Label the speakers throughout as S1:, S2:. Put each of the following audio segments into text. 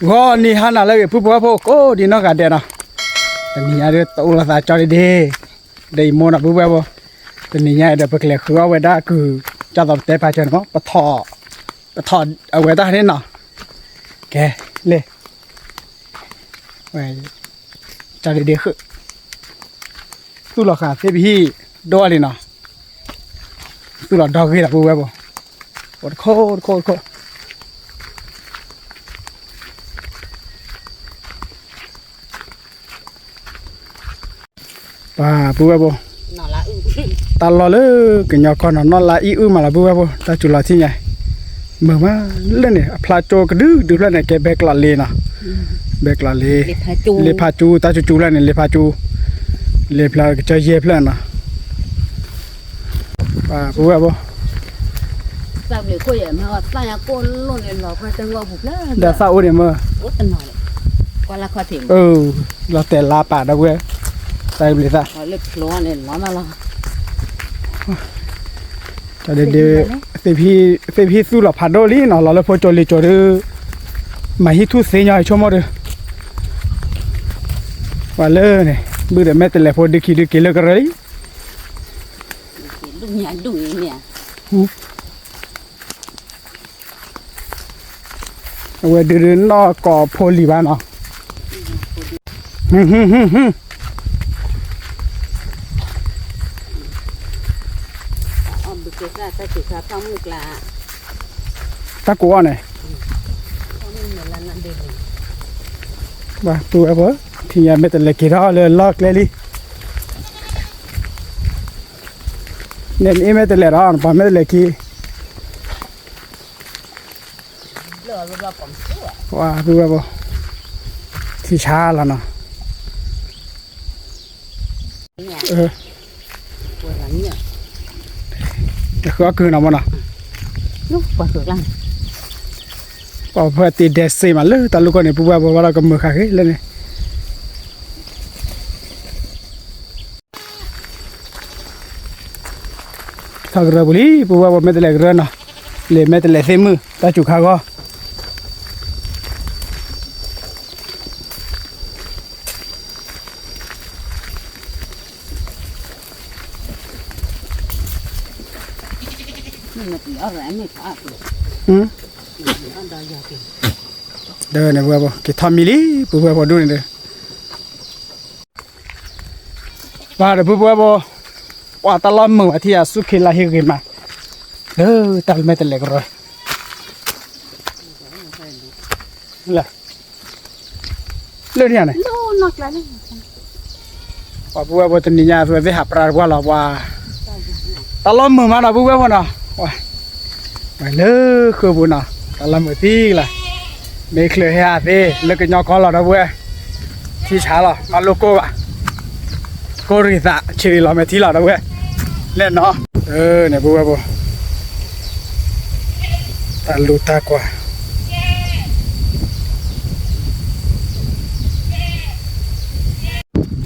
S1: ก็นี่ฮันอะไรผู้บัวพวกโอ้ดีนอกกันเดียนะแต่นี่อะไรตัวละสาจอดีได้โมนะผู้บัวแต่นี่เนี่ยเดี๋ยวไปเลี้ยคือเอาไว้ได้คือจะต้องเตะไปเจนก็ปะทอเอาไว้ได้นี่เนาะแกเลยไว้จอดีคือตู้หลอกขาเสียพี่โดนเลยเนาะตู้หลอกดอกคือละผู้บัวโคตรป่าผู้บัวน
S2: อนละ
S1: ตลอดเลยกินยาก่อนนอนละอีมาละผู้บัวตาจุลาที่ไงเมื่อมาเล่นเนี่ยพลาโจกดื้อแล้วเนี่ยแกเบกลาเลนะเบกลาเลเลพาจูตาจูแล้วเนี่ยเลพาจูเลพลาจะเย็บแล้วนะป่าผู้บัว
S2: ทราบเลยคุยมาว่าสายก้นล้นเลยหรอเพราะจังหวะบุกแล้ว
S1: เดี๋ยวซาอุเนี่ยมื่อ
S2: โอ้ตันหน่อยกว่าละข้อถิ่น
S1: เราแต่ลาป่าดาวเว้ยใส่เลยซะ
S2: เล็กล้วนเลยล้อมาละ
S1: จะเดี๋ยวเซพีสู้หลับพัดโดลี่เนาะเราเลยพอจอลีจอดมาฮิทุเสียยังชั่วโมงเดียวว่าเลยเนี่ยบื้อเดี๋ยวแม่แต่ละพอดึกเลิกกันเลย
S2: ดุเนี่ย
S1: เว้ยเดินนอก่อโพลีบ้านเนาะ
S2: บุกเกษาตะกุกาตั้งมุกละ
S1: ตะกัวเนี่ยบ้าตัวเบอที่ยังไม่แต่ละกี่รอบเลยลอกเลยลิเนี่ยนี่ไม่แต่ละรอบป่ะไม่แต่ละกี่ว้าตัวเบอที่ช้าแล้วเนาะแต่คือคือน้ำมันอ่ะ
S2: ลูกปวดหัวลัง
S1: พอเพื่อตีเดซซี่มาเลยแต่ลูกคนนี้ปุ๊บว่าเราก็มือขาดเลยเนี่ยถ้ากระบุรีปุ๊บว่าไม่ได้เล็กเรื่องนะเลยไม่ได้เล็กเสมือแต่จุกขาก็เดินเนี่ยปุ๊บว่าคิดทำมิลิปุ๊บว่าดูนี่เด้อว่าเดี๋ยวปุ๊บว่าตลอดมือที่อาสุขีลาฮิกิมาเด้อตลไม่แต่เล็กเลยเลยเรื่องนี้ไง
S2: โน่นักแล้ว
S1: ว่าปุ๊บว่าตอนนี้เนี่ยปุ๊บว่าหาปลาว่าเราว่าตลอดมือมาหน่ะปุ๊บว่าเนาะว่าไปเลยคือบุญเนาะตลอดมือที่ละไม่เคยให้อาเต้เลิกกันยอคอเรานะเว้ยที่ช้าเรามาโลโก้อะโกริตะชิริเราไม่ที่เรานะเว้ยเล่นเนาะเนี่ยปุ๊บว่าตาลูตากว่า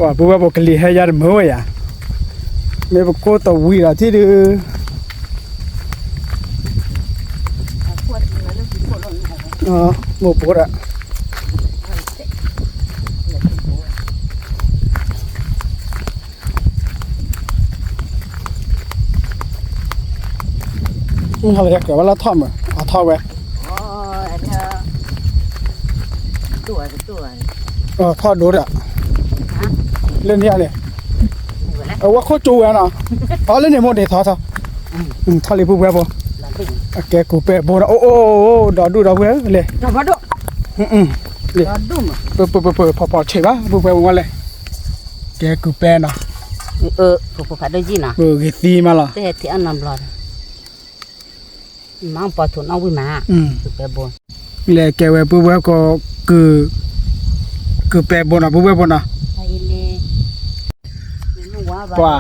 S1: ว่าปุ๊บว่ากลีให้ยาดมืออ่ะไม่บอกโคตรวีละที่ดูหมดปุ๊บอะเขาเรียกว่าละท่อมอ่ะเอาท่อไว้
S2: ตัว
S1: ท่อดูดอ่ะเล่นที่อะไรว่าโคจูอ่ะเนาะอ๋อเล่นในโมเดลท่อท่อเลยปุ๊บแบบแกกูเปะโบนะโอ้ดอดูดอเว้ยเลย
S2: ดอดู
S1: เลย
S2: ดูมั้
S1: ยพอเฉยป่ะปุ๊บแบบว่าเลยแกกูเปะเนาะ
S2: ผู้พัดได้จีน่ะ
S1: กี่ตีมาล่ะ
S2: แต่ที่อันนั้นบลอดมังปอทุนเอาไว้มาคือเปะโบ
S1: เลยแกเว้ยปุ๊บแบบก็คือเปะโบนะปุ๊บแบบนะว่า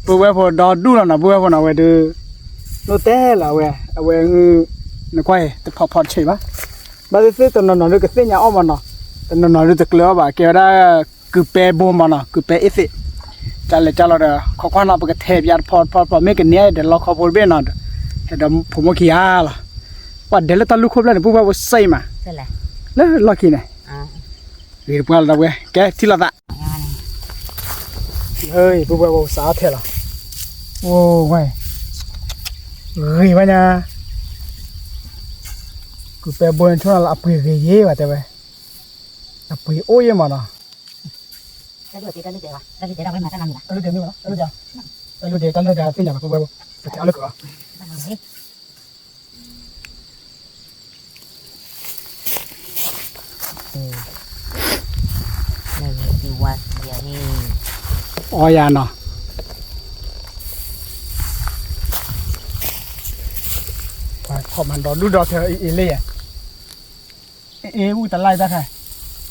S1: ปุ๊บแบบพอดอดูแล้วนะปุ๊บแบบนะเว้ยดูโนเต้ละเว้ยเอาเว้ยนึกว่าแต่พอเฉยป่ะบ้านซื้อตอนนั้นเราก็ซื้อยาอ้อมมันเนาะตอนนั้นเราจะเกลือป่ะแกได้คือเปะโบมันเนาะคือเปะเอสิจัลเราเด้อเขาขวานเราไปกระเทบยาพอไม่กันเนี้ยเดี๋ยวเราขอพูดเบ้นเนาะเดี๋ยวผมว่าขี้อาล่ะว่าเดี๋ยวเราตะลุกครบแล้วเนี่ยปุ๊บว่าใส่มา
S2: ใช่แหละ
S1: แล้วล็อกกินเนี่ย เรียบร้อยแล้วเว้ยแกที่ละตะเฮ้ยปุ๊บปุ๊บสาเทละโอ้ไว้เฮ้ยวันนี้กูไปบนช่วงละปีเยี่ยว่ะแต่เว้ยละปีโอ้ยมันอ่ะแล้วเดี๋ยวเราไปมาตั้งนานอยู่ละแล้วเดี๋ยวนี่มั้งแล้วเดี๋ยวสิ่งอย่างปุ๊บปุ๊บจะเอาเลยก็อ๋อยาเนาะพอมันดอดูดอเธออีเล่พูดแต่ไล่ได้ค่ะ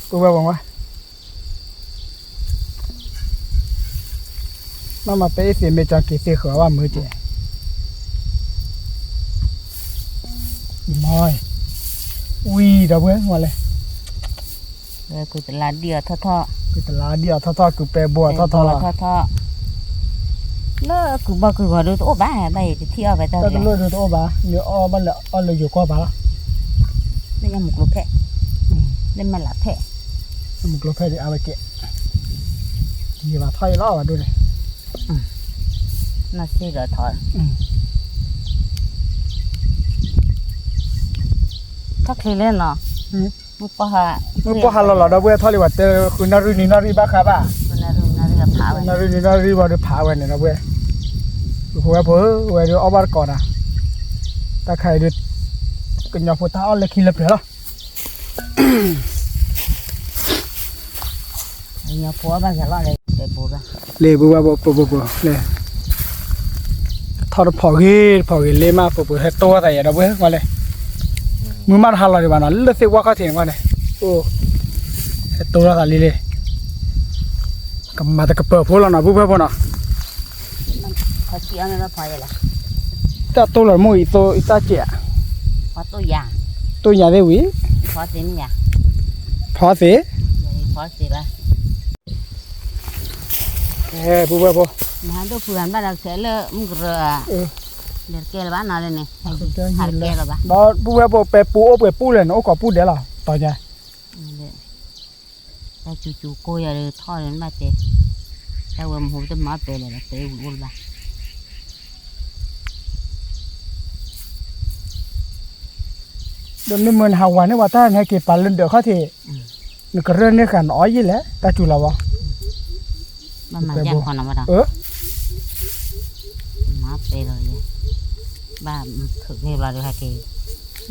S1: กูไปบอกว่ามาไปเสียเมจากีเสียหัวว่ามือเจ๋มอยอุ้ยดอกเว้ยมาเลย
S2: กูตลาดเดียวท่อ
S1: กูตลาดเดียวท่อกูไปบัวท่อละ
S2: แล้วกูบอกกูว่าดูโอ้บ้าไปเที่ยวไปตอน
S1: แต่
S2: นี้
S1: ตัวเลือดตัวบ้าเนื้ออ้อมันเลยอ้อเลยอยู่กว่าบ้า
S2: นี่ยังหมกลูกแพะเล่นมาหลับแพะ
S1: มึงกลัวแพ้ดิเอาไปเกะยี่ว่าถอยล้อมาดูเลย
S2: น่าเสียถอยถ้าเคยเล่นเนาะมุปะฮะ
S1: มึงพอฮัลโหลเราเว้ยถอยเลยว่าเจอคุณนารีบ้าครับบ้า
S2: นารุผาไว้
S1: นารีว่าดูผาไว้เนี่ยนะเว้ยหัวเพ้อเว้ยดูเอาบาร์ก่อนนะถ้าใครดูกันยาพุทธาเอาเลยขี้เล็บเลยหรอ
S2: เนี่ยผัวบ้านจะรอเลยเด็กบัว
S1: เลยบัวเลยทอดพอกี้เลยมาปุ๊บให้ตัวแต่อย่าเว้ยว่าเลยมือมันฮัลโหลดีบ้านะเลือดสิว่าเขาเถียงว่าเลยโอ้ให้ตัวละกันเลยก็มาแต่กระเป๋าพูดแล้วนะปุ๊บปุ๊บนะ
S2: เขาเสียเงินแล้วพอเลย
S1: แต่ตัวละมุ้ยตัวอีตาเจี๋ย
S2: พอตัวยา
S1: ตัวใหญ่เลยวิ
S2: พอสินี่ยา
S1: พอสิ
S2: พอสิบ้า
S1: ปุ๊บปุ๊บ
S2: มาดูเพื่อนบ้านเราเสียเลยมึงเรือเดือดเกลือบ้านเราเลยเนี่ยหาเกลือบ้า
S1: đó bố bố bé bố lên nó có bố để là tao nhá
S2: แต่จู่ๆกูอย่าเลยทอดเลยมาเตะแต่ว่าผมจะมาเตะเลยเตะวุ่นบ้า
S1: đâm nên mình hào hoàn ấy mà ta hay kịp bàn lên được khó thì nó cứ rơi nên khản ói gì lẽ ta chủ là bao
S2: บ้านมันแย่งคนเอามาดังมาเตะเลยบ้านถึงนี่เราดูให้กี่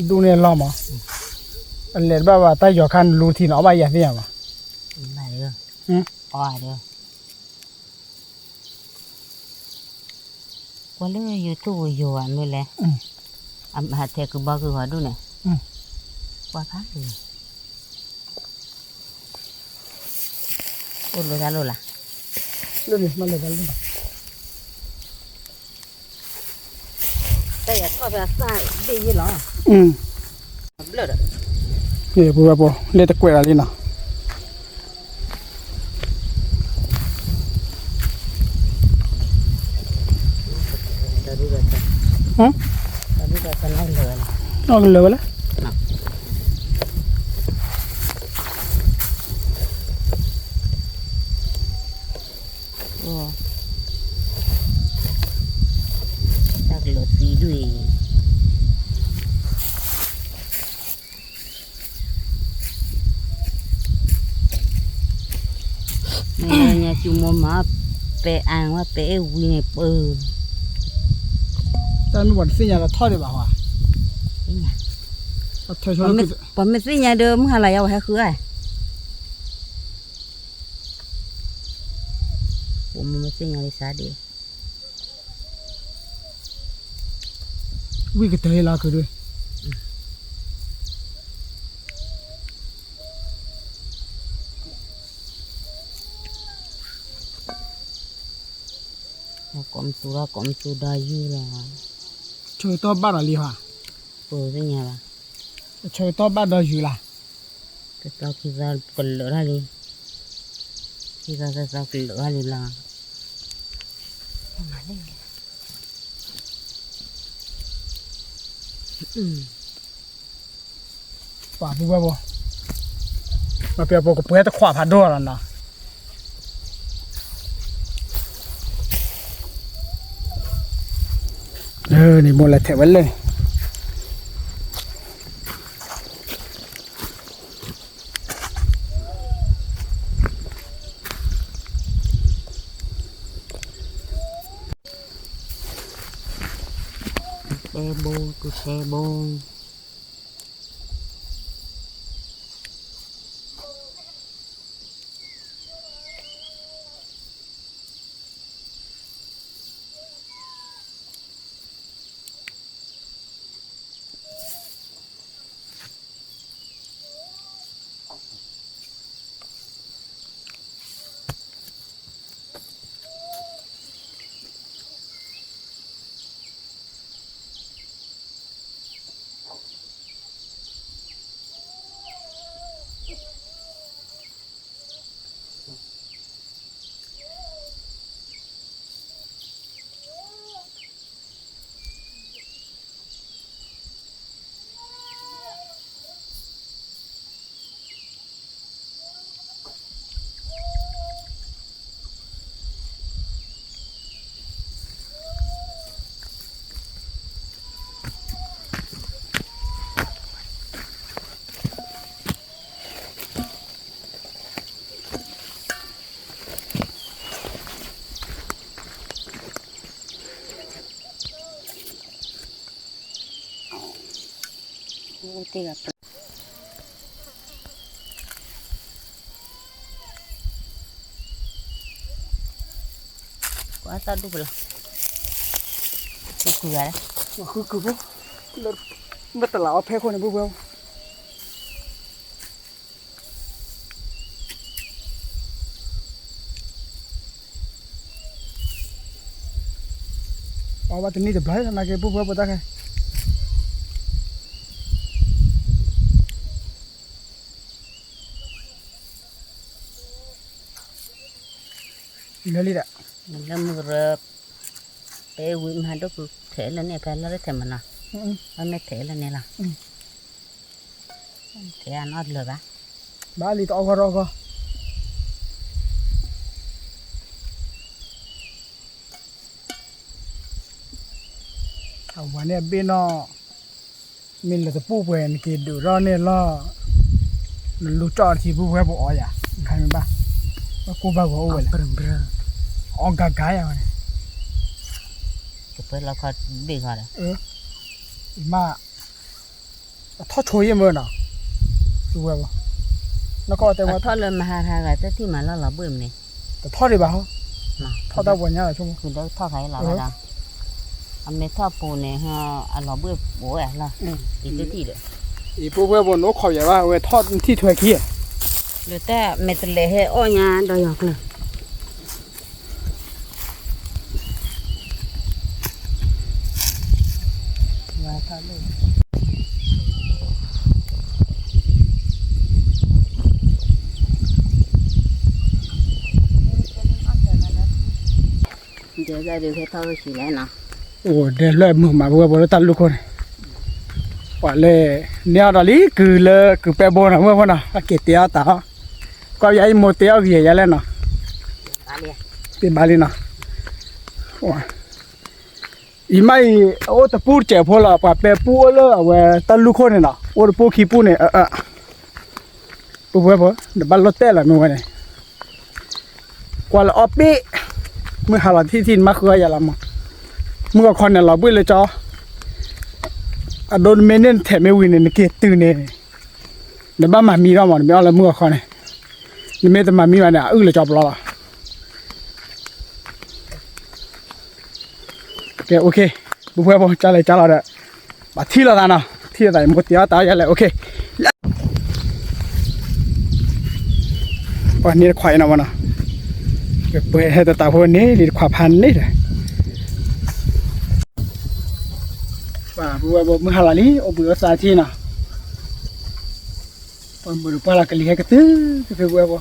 S1: đu nên lo mà anh lên ba ta giờ khăn lù thì nó bay gì mà
S2: ไม่เรื่องอ๋อเด้อว่าเรื่องยูทูบอยู่อันนี้แหละหาเทคือบอกคือหัวดูเนี่ยว่าพักเลยโอ้รู้จักรู้ละ
S1: lên đi mà lên lên
S2: แต่อย่าทอดแบบใส่ดียี่หรอเลิศ
S1: นี่bố lên ta quẹt là đi nào
S2: ตอนนี้ก็จะเล่าเลย
S1: nó lên lên
S2: จากเหลือสีด้วยเนี่ยจูมมาเปะอ่างว่าเปะวิ่งเปิด
S1: ta nó vẫn xin nhà là thôi để bảo à
S2: นี่ไง
S1: thôi cho nó
S2: ปอมไม่สิเนี่ยเดิมอะไรเอาให้คือไอ้ผมไม่สิเนี่ยลิซ่าดี
S1: vì cái thế là cái đôi
S2: กลมสุดาอยู่ละ
S1: chơi to bắt là li hả
S2: เปิดสิเนี่ยละ
S1: chơi to bắt là gì là
S2: ก็ต้องคิดว่าคนเหลืออะไรคิดว่าจะต้องเหลืออะไรล่ะมาเลย
S1: ป่าปุ๊บปุ๊บ mà bây giờ có bữa ta khóa phá đồ rồi nè này một là thẻ vấn lên
S2: xe bông tiga quá ta đủ rồi cứ đấy
S1: mà cứ bố mất tờ lão phê con này bố bố bà tin đi được đấy là cái bố bố ta cái lấy đi đã
S2: mình làm rồi bé quý mà đâu cứ thế là này phải là thế mà nào anh mới thế là này là thế ăn ót lừa
S1: ba lì to goวันนี้เป็นน่ะมินเลยจะปูเปนกินดูร้อนเนี่ยล่ะลูกจอดที่ปูเปนบอกอ๋ออย่าใครมันบ้าว่ากูบ้ากูเอาเลยอ๋อกากายอ่ะมัน
S2: cái bữa là khó bị khó đấy
S1: มาทอดช่วยยังไงน่ะดูแบบแล้วก็แต่ว่า
S2: thoát lên mà hà cái tới thì mà nó bự này
S1: แต่ทอดได้ป่ะฮะ
S2: mà
S1: ทอดได้วันนี้เหรอช่วง
S2: คือđó thoát cái là đó anh mới thoát bù này ha anh nó bự bố à là thì tới thì đấy
S1: อีปูเปนบอกน้องขออย่าว่าเว้ทอดที่ถ้วยขี้
S2: rồi ta mẹ tự lệ hệ ô nhà đòi học này và thoát lên giờ ra được cái thôi chỉ lại nào
S1: โอ้เดี๋ยวเลยมือมาบัวบัวตัดลูกคนว่าเลยเนี่ยตอนนี้คือไปบัวนะเมื่อวันน่ะเกตเตียตาก็ย้ายโมเตียเกี่ยแล้วเนาะ
S2: ali
S1: เป็นบาลีเนาะว่าอีไม่โอ้ตะปูเจ็บพอละป่ะไปปูเลยเว้ตัดลูกคนเนาะโอ้ปูขี้ปูเนี่ยปูบัวบัวเดี๋ยวบัลลเต้ละมือวันนี้กว่าละออปีมือหาละที่มาคืออย่าละมั้งมึงก็คนเนี่ยเราบุ้ยเลยจ้าโดนเมเนนแถมไม่วินเนี่ยเกตื่นเนี่ยเดี๋ยวบ้านมามีเราหมดไม่เอาละมึงก็คนเนี่ยนี่ไม่แต่มามีมาเนี่ยเลยจอบเราละโอเคบุพเพบอกจ้าเลยจ้าเราเด้อมาที่เราได้นะที่เราได้หมดเดียวตายยังเลยโอเควันนี้ควายนะวันน่ะเปิดให้ตาพวกนี้ดีควาพันนี่เลยว่าบัวบัวมือหาลาลีโอบัวสาธินะปนบุรุษปลากะลีให้กระตื้อคือบัวบัว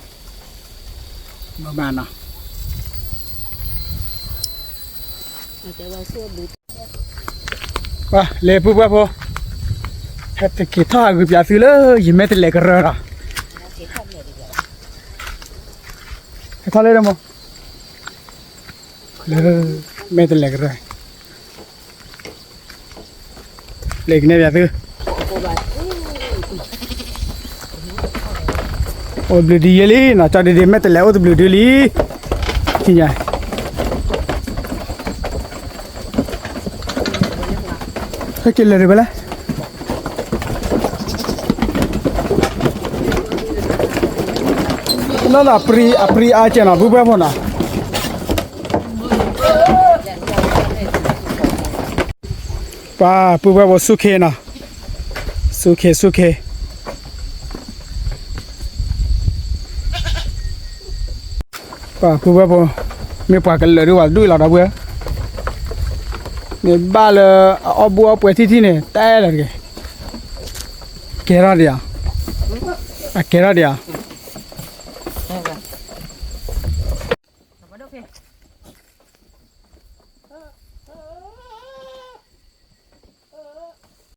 S1: มาบ้านนะว่าเล่บัวบัวเฮ็ดตะกี้ท่าคืออยากซื้อเลยยิ่งไม่ติดเล็กระระ ทะเลมั้งไม่ตัวเล็กเลยเล็กเนี่ยแบบนี้โอ้บลูดีเลยนะจอดีไม่ตัวเล็กโอ้บลูดีเลยจริงไงเขากินเลยหรือเปล่านั่นapri aja na bubu apa na pa bubu apa suke na suke pa bubu apa me pa kalau dua lah dah buat ni bal abu apa titi ni tak lagi kera dia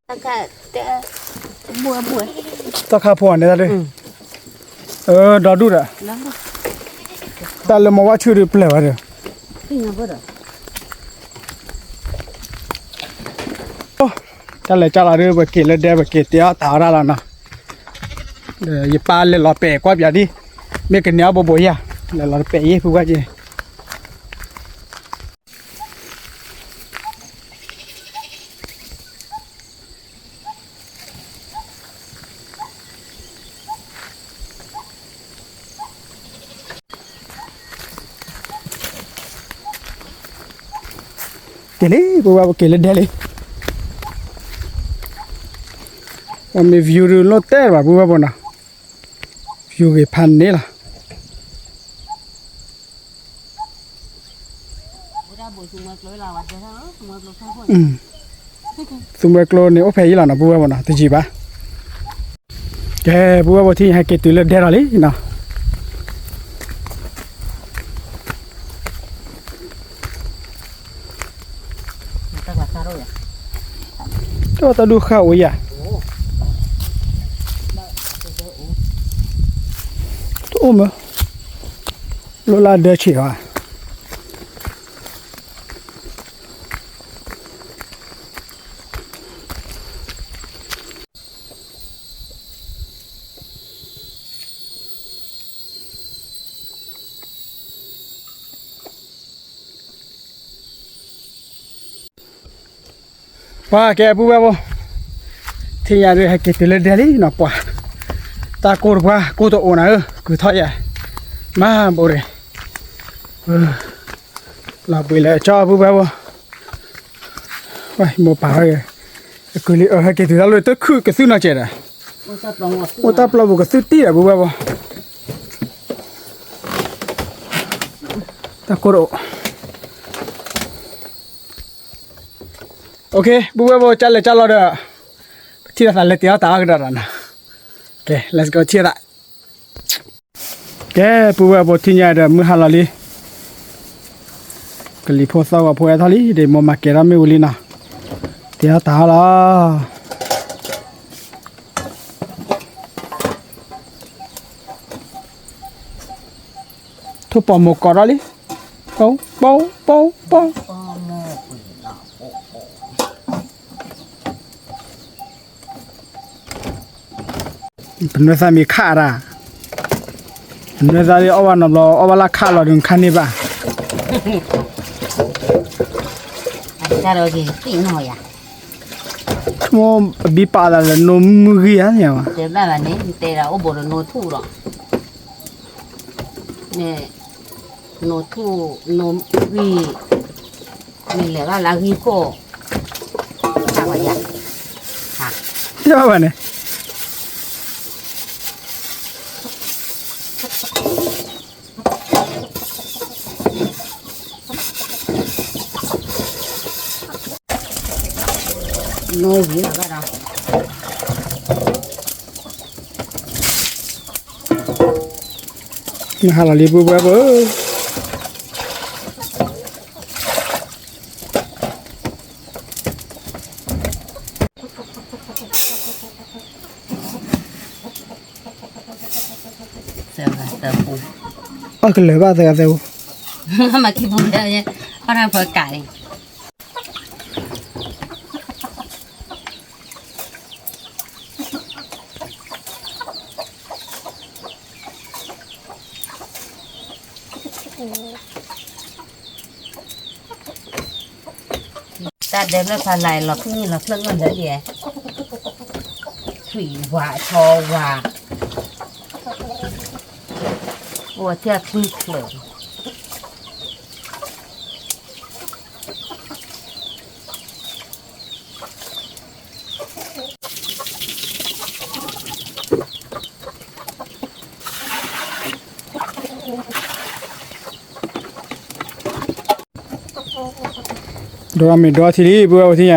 S2: Taka buah.
S1: tak kapuan dia tadi dah dulu dah
S2: Lama.
S1: tak lama waktu dia pelak ada
S2: Ini apa dah?
S1: oh cale dia berkil dia berkil dia tahu lah na ye pa le lo pe kwa bia di me ke nya bo bo ya le lo pe ye fu kwa je kele bo ba kele dele me view lo ter ba bu ba bona view ke phan ne la
S2: Udah buat semua keluar lawat dah, semua keluar sama.
S1: sumber klo ne o phe yi la na bu ba bona ti ji ba ke bu ba bo thi ha ke tu le de ra le na
S2: Kita buat taruh ya.
S1: to ta du kha o ya to ma lo la de chi ha pa ke bu ba bo thi ya de ha ke tu le de li na pa ta ko ba ko to ona ku tho ya ma bo re la bu le cha bu ba bo wai mo pa ha ku li ha ke tu la lo to khu ke su na che da
S2: Usah bangun.
S1: o ta pla bu ke su ti da bu ba bo ta ko ro okay bu ba bo chal da chi da le ti ta ga da na okay let's go chi da ke bu ba bo thi nya da mu ha la li ke li pho sa wa pho ya tha li de mo ma ke ra me u li na ti ta la thu po mo ko ra li po Penasa mi kara. Penasa di awan lo awala kala dengan kani ba.
S2: Taruh lagi, tino ya.
S1: Cuma bipa la no mugi ya ya.
S2: Dia bapa ni, tera obor no tu lah. Ni no tu no wi. Ni lepas lagi ko. Apa ya? Ha.
S1: Ya apa ni?
S2: No wi apa dah?
S1: Ni halal ibu berapa?
S2: Sebab tahu.
S1: อ๋อก็เลยว่าแต่เดียว
S2: มาคิดบุญได้เนี่ยเพราะทำเพื่อไก่แต่เดิมแล้วพาไหลหลอกนี่หลอกเครื่องเงินเดี๋ยวเดี๋ยวถุยหวาชอหวาโอ้เที่ยคลึกเลย
S1: ดูว่ามีดอทีนี้บัวที่ไหน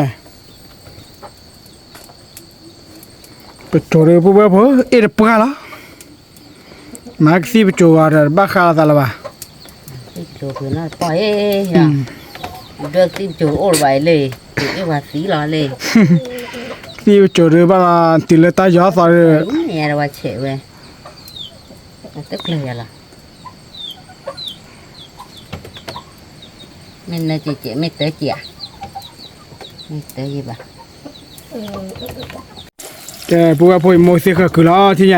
S1: ไปโจรบัวบัวเอ็ดปลาละมาร์คซีไปโจวาร์บ้าข้าวตาละบ้า
S2: tiếp chỗ của nó coi à được tiếp chỗ ổn vậy lì cái quả xí lo lì
S1: ซีไปโจรบ้าติเลต้ายอสอะไร
S2: nhà rồi trẻ về tức lì là mình là chị mới tới chị à mới tới gì bà
S1: แกบัวพูดโมเสกคือล้อที่ไหน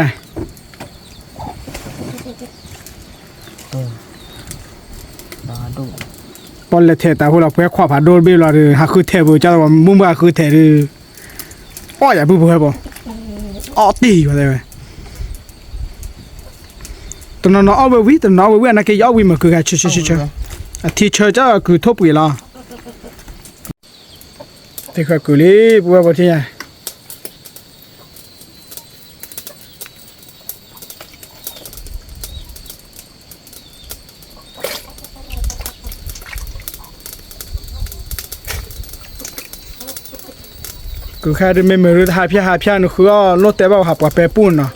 S2: đó đủ
S1: ปอนเลเทแต่พวกเราเพื่อขวาผ่าโดนบีเราหรือหาคือเทบุจ้าว่ามุ่งว่าคือเทหรืออ้ออย่าพูดเพื่อบ่อ้อตีว่าได้ไหมตอนนั้นอ้อเววิตอนนั้นเววิอันนั้นก็ย่อวิมาคือไงเชื่อที่เชื่อจ้าคือทบปีละที่คือกุลีบัวบ่ที่ไหนกูแค่ได้ไม่มือหาเพี้ยนคือก็ลดแต่ว่าหับกับแปรปูนเนาะ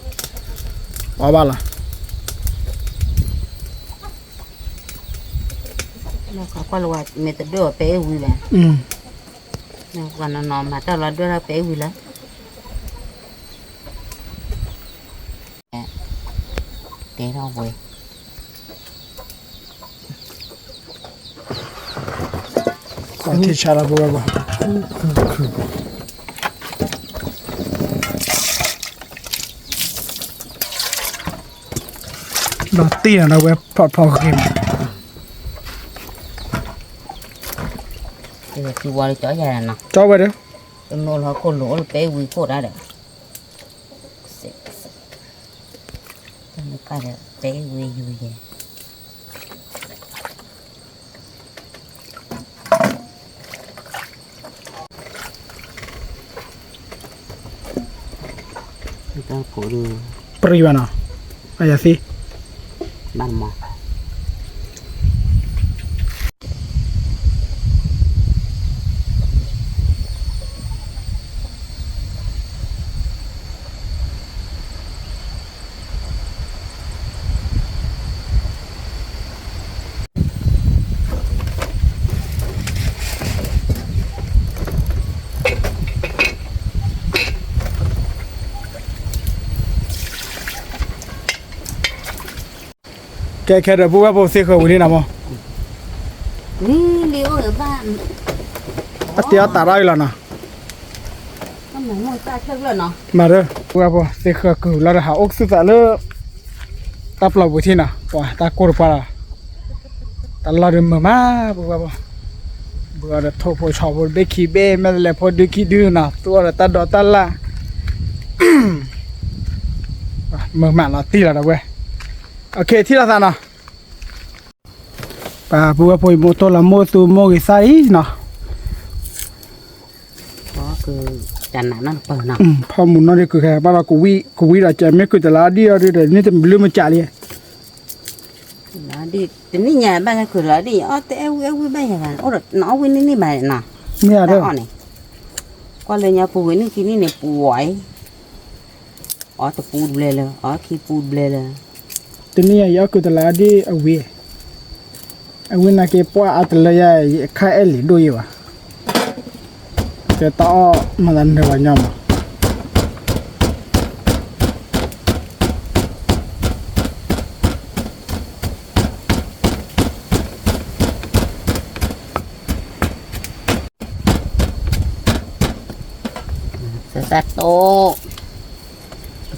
S1: ว่าบ้าละ
S2: nó có qua loa mẹ tự đưa bé vui là
S1: อืม
S2: nó còn nó mà tao là đưa ra bé vui lắm เดี๋ยวเราเว้ย
S1: ก่อนที่ชาลาบัวบ่ดอตตี้นะเว็บพอเกม
S2: thì là chỉ qua chó dài nè
S1: จ้าไปเด้อ
S2: em nôn họ con lỗ là bé vui cô đã được nó cái là bé vui vui vậy người ta cổ đưa
S1: ปรีวานะอะไรสิ
S2: bàn mò
S1: แกแค่เดี๋ยวบัวโปรเซสเขาวันนี้นะมั้ง
S2: นี่เลี้ยวở bạn
S1: อัตยาตาได้แล้วนะ
S2: nó muốn ngồi ta chơi rồi nó
S1: มาเด้อบัวโปรเซสเขาคือเราหาอกสุดเลยตับเราบุที่น่ะว่าตากรปลาตลอดมามาบัวโปรบัวเดี๋ยวโทรพอชอบเบคีเบ้แม่เลยพอดูคิดดูนะตัวเราตัดดอตัดละมาเราตีแล้วนะเว้ยโอเคที่เราทำนะป่าบัวโปรโมโตละโมตูโมกิไซเนาะ
S2: đó cứ chăn nản nó bờ nào
S1: พอมุนนั่นคือแค่บ้านเรากูวิเราจะไม่คือแต่ละเดียวเดี๋ยวนี้จะลืมมันจ่าเลย
S2: đó đi đến đi nhà ba cái cửa lá đi ó té eo bây giờ là ó được nó với ní bài nè
S1: เนี่ยเด้อ
S2: đó này qua lên nhà phụ với ní kia này phụ ấy ó tập phụ ble là ó khi phụ ble là
S1: ตัวนี้ยาคือแต่ละเดียวเอาไว้นะเก็บปว่าอัตเลยค่าเอลิดูอยู่อ่ะแต่ต่อมาดันเดี๋ยววันยาม
S2: ตัดโต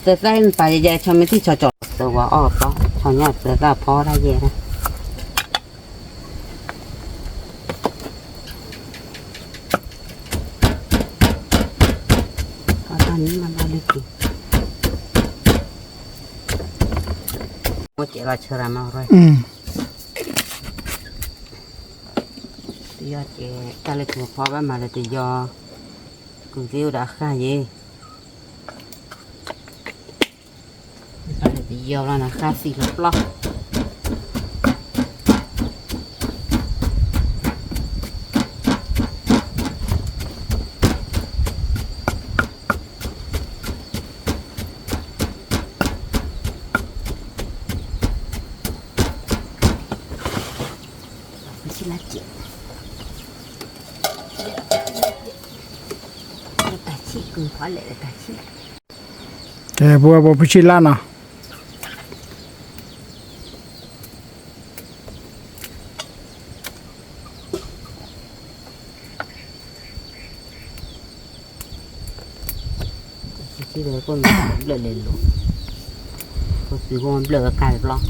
S2: แต่ได้ไปใหญ่ๆชอบไม่ที่จอดตัวออกก็ชอบเนี่ยแต่ก็พอได้เยอะนะตอนนี้มันได้เลยกินโอ้เจ้าราชรามาเลยตียอเจ้ตาเล็กหัวพ่อบ้านมาเลยตียอกูเที่ยวด่าข้าเย่ตาเล็กตียอแล้วนะข้าสี่หลักไม่ใช่ละเจ้าตาชีกูพอเลยตาชี
S1: แกบัวบัวพิชิตล้านนะ
S2: ที่เลยคนเบลอเลยลูกก็คือคนเบลอไก่ปลอก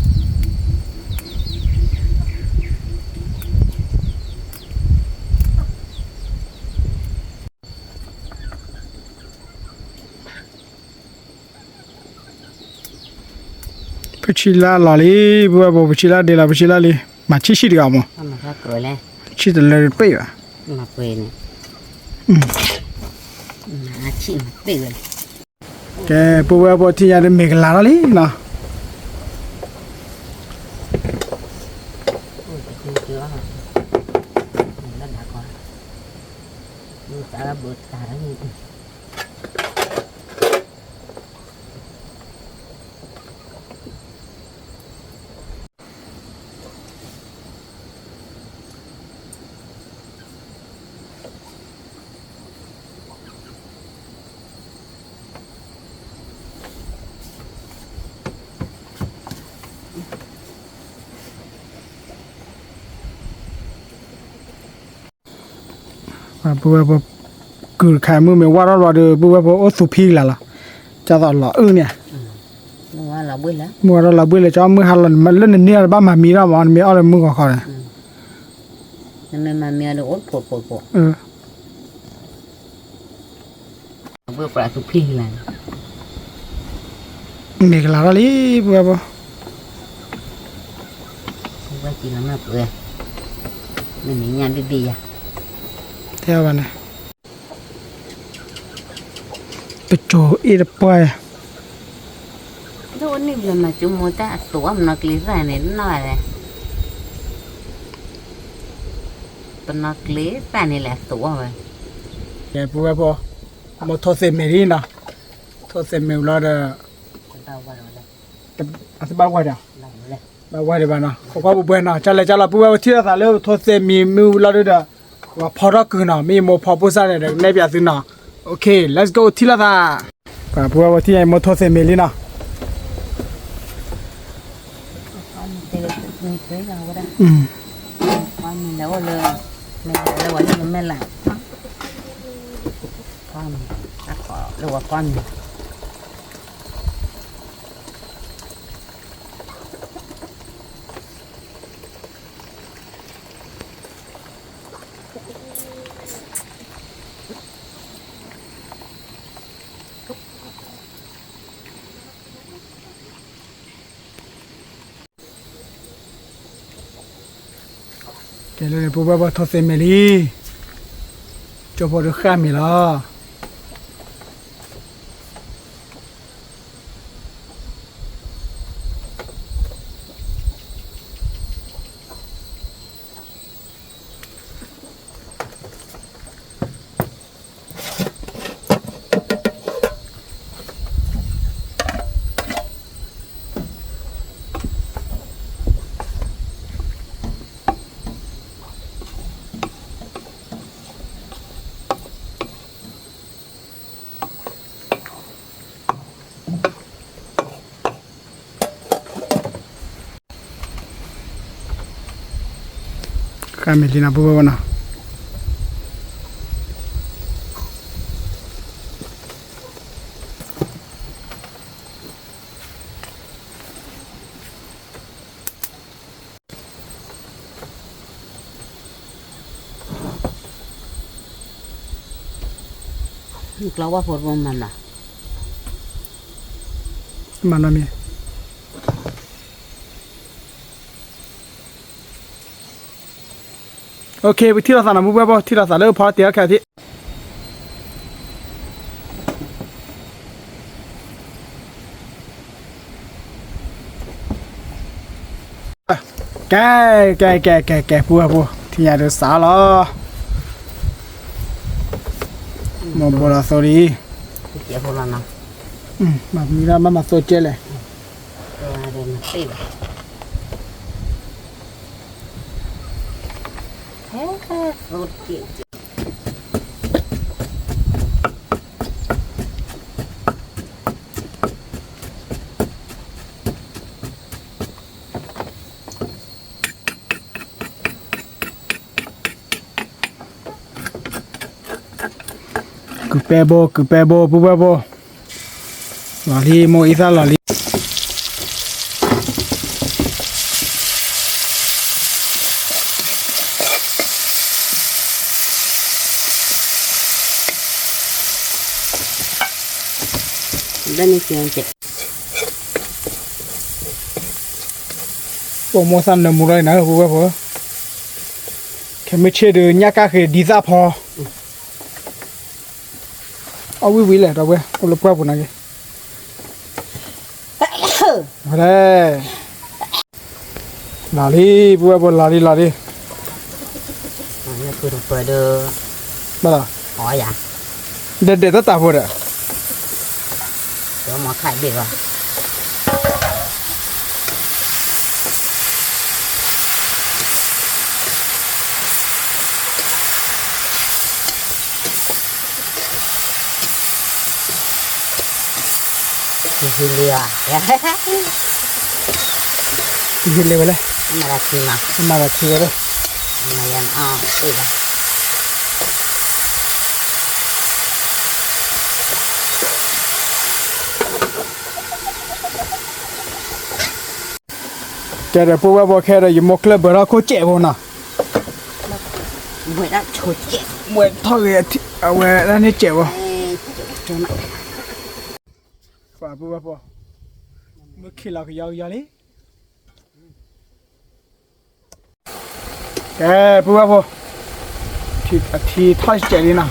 S1: พิชิตล้านหล่อเลยบัวบัวพิชิตล้านเดี๋ยวเราพิชิตล้านเลยมาชิชิดีกว่ามั้ง
S2: ทำมาก็เกิดแล้ว
S1: ชิดเลยไปอ่ะ
S2: มาเปย์เนี่ยมาชิมเปย์เลย
S1: แกบัวบัวที่ยาเดเมกลาเลยนะ
S2: โอ้ยคือเกลือแล้วด่าก่อนดูตาเบิดตาแล้วนี่
S1: บัวบัวกูขายมือเมื่อว่าเราเดือบัวบัวโอสุพีละล่ะจะต่อหล่อเนี่ย
S2: นึกว่าเราเบื่อแล้ว
S1: มือเราเบื่อเลยจ้ามือหันหลังมันเล่นเนี่ยบ้านมามีเราบ้านมีอะไรมือก็เขาเลย
S2: นั่นมันมาเมียเดือดปวดเบื่อปลาสุพีอะไร
S1: เมกลาเลยบัวบัว
S2: ว่าจีนมาเบื่อมันมีงานบีๆอ่ะ
S1: เท่ากันนะไปโจอีดปอย
S2: โดนนี่เลยมาจุ่มแต่ตัวมันนักลีไรเนี่ยน้อยเลยเป็นนักลีแต่นี่แหละตัวไป
S1: แกบัวบัวมาทอเซเมรีนะทอเซเมลแล้วเด้อ
S2: เราว่าเราเลย
S1: อาสบายกว่าจ้ะ
S2: เราเลย
S1: บายกว่าเดี๋ยวนะเขาก็บัวนะจะเลยจะละบัวที่เราเลี้ยวทอเซมีมิวแล้วเด้อว่าพอรักกันนะมีโมพอปุษาเนี่ยในแบบนี้นะโอเค let's go ที่ละท่าบัวที่ไอ้มาทอเซเมรีนะ
S2: เด็กมีเคยเราก็ได้
S1: อืม
S2: ว่ามีแล้วเลยแม่แล้ววันนี้มันไม่หลับก้อนตะขอหรือว่าก้อน
S1: แกเลยบัวทอเซเมรีจะพอดูข้ามีละข้ามีลีนะบัวนะ
S2: Kalau apa pun mana.
S1: มันน่ะมีโอเคไปที่เราสานะมุ้ยบ่ที่เราสาเลิกพอเตี้ยแค่ที่แกปัวที่อยากจะสาล้อมองบลาสอรี่
S2: Dia pun mana.
S1: มามีแล้วมาโซเจเลย
S2: Ada nasi lah. Roti.
S1: Kupebo bubebo lali mo isa lali
S2: Dan ni siang cek.
S1: promotion na murai na bubebo kemiche de nyaka ke diza pho awi wi le da we ko lo pwa bu na ke hare lali bubebo lali
S2: Mana pun pada.
S1: bala
S2: Oh ya.
S1: de ta pho da
S2: Dia mau khai biệt rồi. Hili à.
S1: hile wala
S2: Mana kina.
S1: mara chere
S2: Mana yang iya.
S1: ke de bubebo ke de yimokle bara ko che bo na
S2: Buat dah cocok.
S1: we tho ge we da ni che bo
S2: Cuma.
S1: fa bubebo mo khila ko yaw ya le ke bubebo thi thai che ni na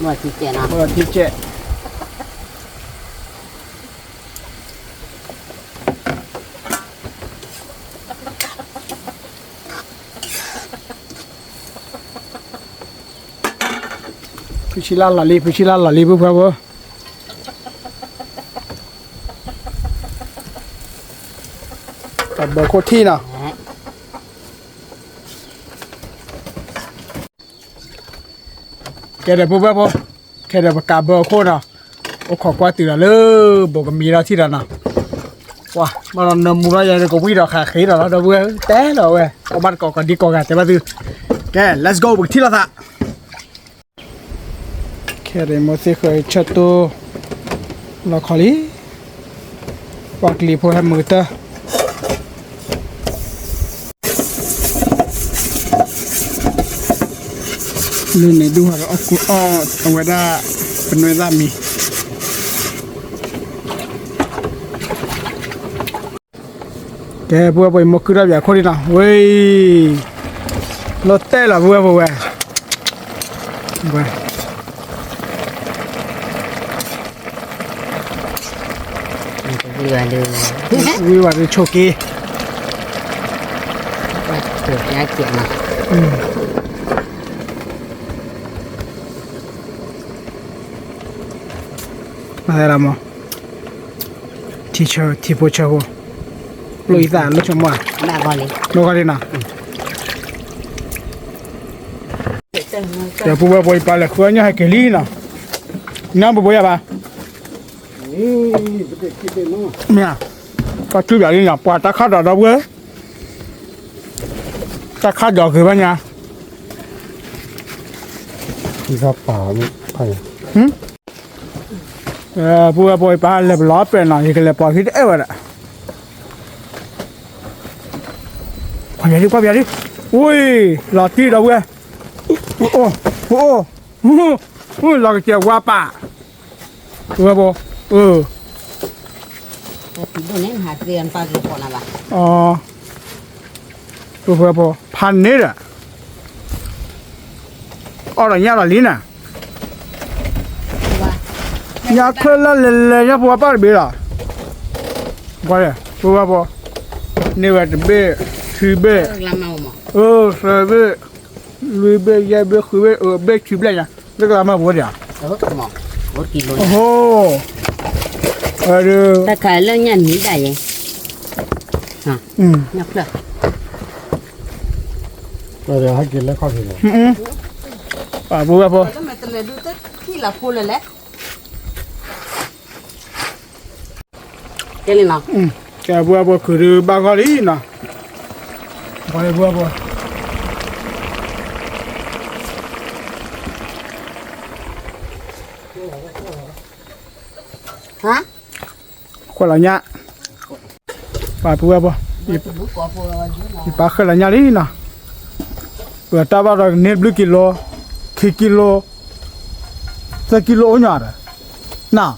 S2: Buat cicak nak.
S1: bo thi che Pichila lali bubebo Kabel ko thi na ke de bubebo ke de kabel ko na o kho kwa ti la le bo ka mi ra thi da na wa ma na mu ra ya ko wi da kha khi da da bu te da we ko ban ko ka di ko ga te ba tu ke let's go bu thi la ta ke de mo se ko chato la khali pakli pho ha mu ta Lune dua aku awada penwezami ke bua boy mokura bia khori na wei lotte la bua bua bua
S2: Dia ada.
S1: wi wa de choki
S2: Tu ya cik nak.
S1: Aderamo teacher tipo chavo lo ida lo chama
S2: Tak boleh.
S1: no kali na ya bua boy pala khanya ha keli na na bua ya ba mia pa tu ya ni na pa ta kha da da bua ta kha da ke ba nya
S3: ที่เขาป่าไม่ไป
S1: bua boy pa le lo pe na ni ke le pa hit e ba da pa ya di ui la ti da bua la ke wa pa ปูว่าบ่
S2: แต่ที่ดูนี่หาเรียนปลาลูกคนอะไร
S1: อ๋อปูว่าบ่พันนี่แหละอ๋อแล้วเนี่ยละลิ้นน่ะ
S2: ว่า
S1: nhà khơi là lệ nhà bùa bao bì là bao giờ bùa bao nếu mà bê thì bê
S2: ละเมาหมอ
S1: rồi bê lùi bê ya bê khui bê bê chụp lại nha cái làm mà bùa đi à
S2: หมอรถกิโล
S1: oh rồi
S2: แต่ขายเรื่องยันนี้ได้ยังยักษ์เลย
S3: ก็เดี๋ยวให้กินแล้วเข้าถึง
S1: à bùa bao
S2: ก็ไม่ต้องเลยดูแต่ที่ละพูเลยแหละเจลินอ่ะ
S1: cái bùa bao cứ ba cái đi nè bao bùa bao
S2: ฮะ
S1: qua là nhà ba bùa bao
S2: ลูกกอล์ฟวันนี้
S1: thì ba khơi là nhà đi nè bữa ta bao rồi nếp lưỡi kilo khi kilo 1 kilo nhỏ rồi nào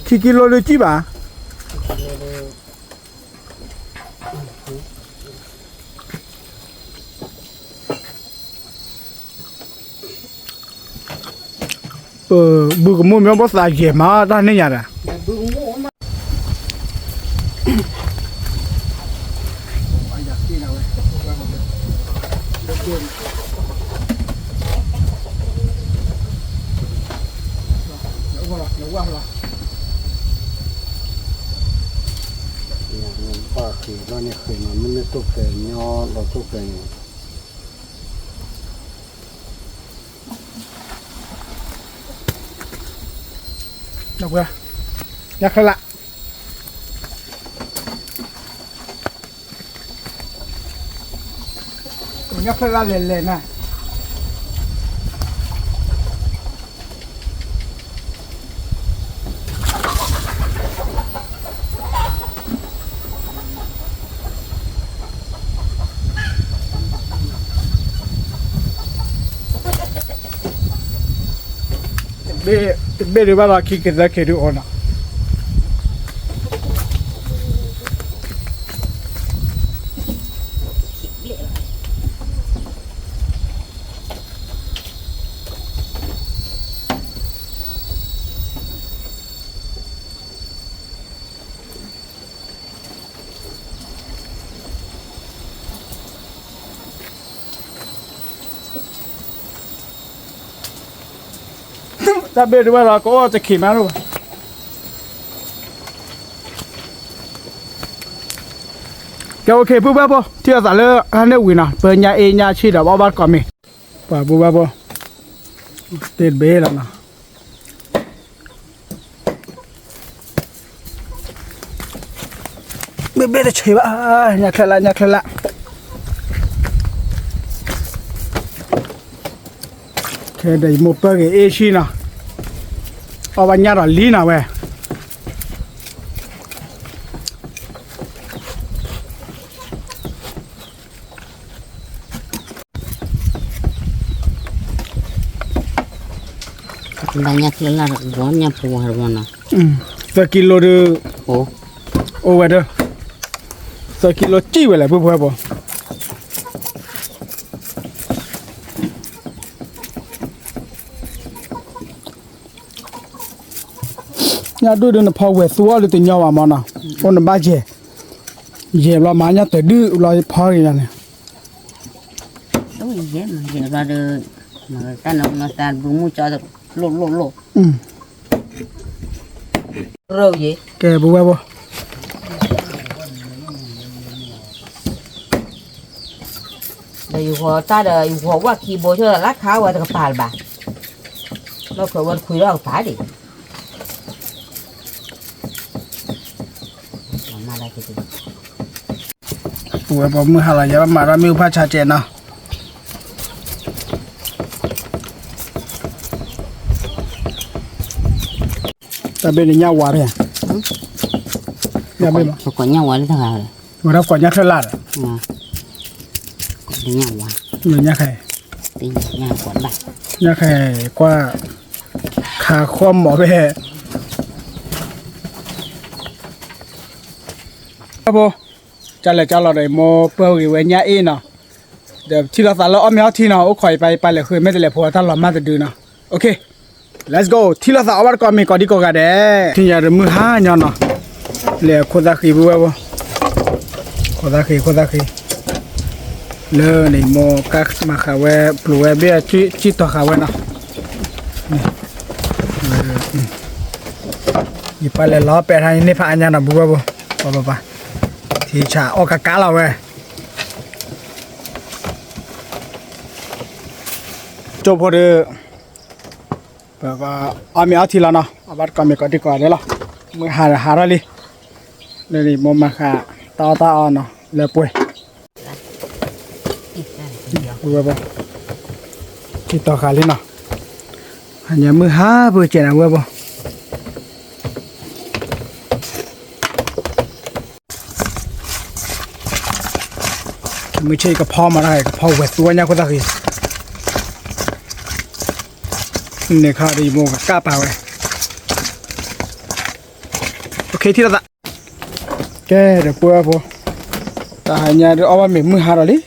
S1: khi kilo được chi bà bữa có mua miếng bắp xài gì mà ra nên nhà rồi
S3: ป้าคือว่านี่คือมันไม่ตุกแต่ยอเราตุกแต่
S1: được rồi nhắc lại nhắc lại lên lên này bê đi vào khi cái ra cái đi ổn à ta bê đi vào cóจะขี่มาหรือเปล่าcái ok bố bố bố thì giờ là anh ấy win à bây nhà e nhà chi đã bao bát còn mi bà bố bố tên bé là nào bé bé là chơi ba nhà khai lại cái đây một cái e chi nào ở bên nhà là lý nào vậy
S2: banyak lelar gomnya puar mana
S1: 1 kilo de
S2: oh
S1: over there 1 kilo chi vậy là bố bố nhà đôi đứa nó phao về xua được từ nhau mà nào con nó ba dẻ là má nhà tới đưa là phao gì này
S2: đúng vậy mà giờ ra được mà ta nó ta bung mua cho được lô rồi gì
S1: cái bố bố
S2: đây hoa ta đây hoa quá khi bố cho là lát khá qua được phải bà nó phải quan khui đó phải đi mà đây cái gì
S1: bố bố mớihala giờ mà ra miêu pha trà chè nào ta bên nhau quá rồi nhà bên mà
S2: có nhau quá thế nào
S1: người ta có nhà khai lạt
S2: có nhau quá
S1: người nhà khai
S2: thì nhà quán bà
S1: nhà khai qua หาความหมอไปครับผมจะเลยจะเราได้โมเปิลอีเวนต์เองเนาะเดี๋ยวที่เราสารเราอ้อมเฮาที่เนาะโอ้ข่อยไปเลยคือไม่ได้เลยเพราะว่าถ้าเรามาจะดูเนาะโอเค let's go ที่เราสารเอาไว้ก่อนมีก่อนดีกว่ากันเด้ที่อย่าลืมมือห้าเนาะเลยคนตะกี้บัวบ่คนตะกี้เลยนี่โมกักมาขาวปลูกเบี้ยจิตตัวขาวเนาะนี่ไปเลยล้อเป็ดให้นี่พาอันยังนะบัวบ่ป่ะที่ชาออกกะกะเราจบพอดีแบบว่าอามีอาทิตย์ละเนาะอาบัดก็มีก็ดีกว่าเด้อละมือหาเลยนี่มมาค่ะตาอ่อนเนาะเลยป่วยบัวบ่ที่ต่อขาลิเนาะอันนี้มือหาเบื่อเจนะบัวบ่ไม่ใช่กระเพาะมาได้กระเพาะเวทตัวเนี่ยก็ได้เนี่ยข้าได้โมกับกล้าเปล่าเลยโอเคที่ละแกเดี๋ยวปัวพอแต่หายเนี่ยเดี๋ยวเอามาเหม็นมือหาเราเลย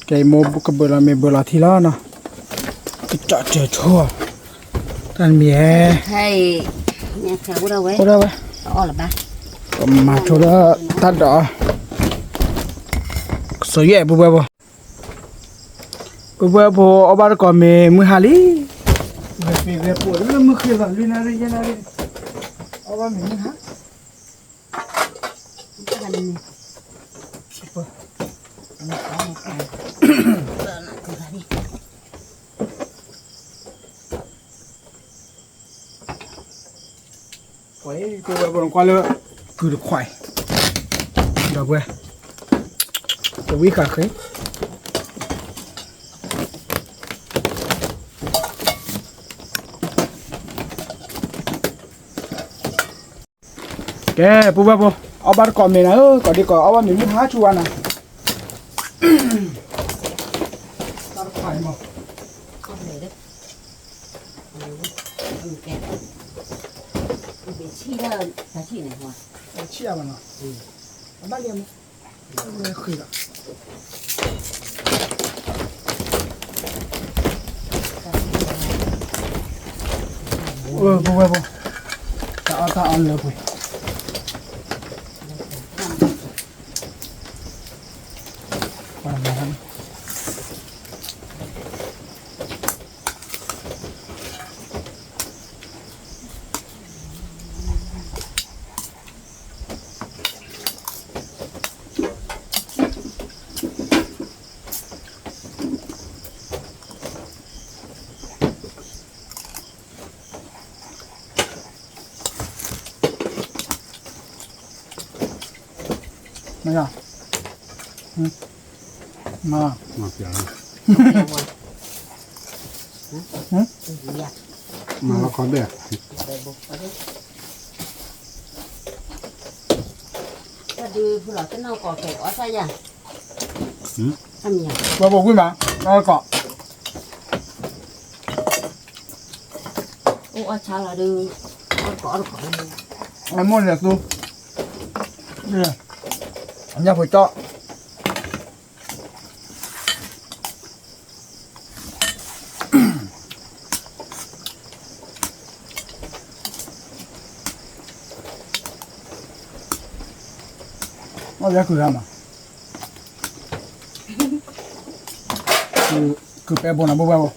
S1: แกโมบุกเบลาเมเบลาทีละเนาะก็จะเจอชั่วท่านเมีย
S2: ให้เนี่ยแถวเราไว้
S1: ก็ได้ไหม
S2: อ๋อหรอปะ
S1: ก็มาชั่วละตัดดอกสวยแย่บัวพอเอาบาร์ก็มีมือหาลีเว็บปวดมือคือแบบลีนารีเอาบามีมือหา
S2: กันนี่
S1: โอ้ยกูไปบนกว่าเลยคือควายเดี๋ยวเว้ยจะวิ่งขาขึ้นแกปุ๊บเอาบาร์ก่อนมีนะก่อนดีกว่าเอาว่ามีมือหาชัวนะบาร์ควายมั้ง
S2: ก็เลยเด้อแกไปชี้แล้วจะชี้ไหนวะ
S1: เชี่ยมันเนาะบ้านเลี้ยงเลยคือละปุ๊บจะเอาตาอันเลยปุ๊บไม่ยากมา
S3: มาเปีย มาแล้วขอแบก
S2: ก็ดูผู้หล่อจะนอนก่อแก่อ๋อใช่ยังทำยัง
S1: บอกขึ้นมาเราเกาะ
S2: โอ้อ๋อเช้าเราดูก่อ
S1: ไอ้มดเนี่ยซูเนี่ยอันนี้ผมเจาะว่าจะคืออะไรคือแปรบนอ่ะบุ๊บบุ๊บ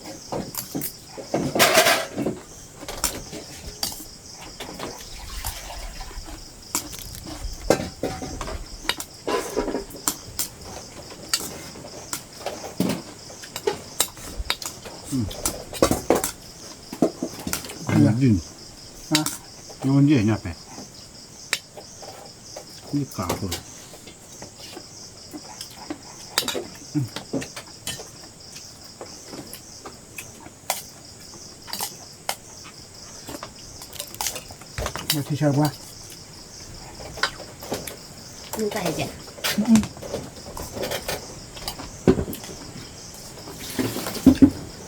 S3: ดิน
S1: ฮะ
S3: โยนเยอะเนี่ยไปนี่กาวตัว
S1: เดี๋ยวที่เชิญว่า
S2: มึงใจเจ็บ
S1: เ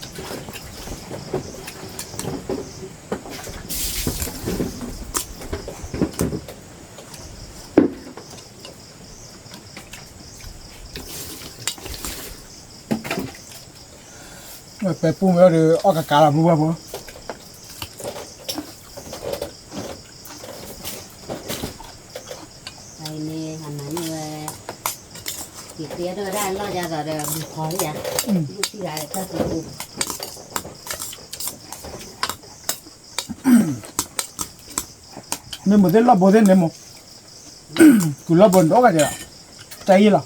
S1: ไปปุ้มแล้วเดี๋ยวออกกากาละบุ้บ่
S2: ไอ้นี่หันมานี่เลยติดเตี้ยด้วยได้รอดจะต่อเดี๋ยวมีคอยอย่างลูกที่ไรถ้าติด
S1: ไม่หมดเลยละบ่ได้เนี่ยมั้งกูละบ่นออกกันจ้ะใจละ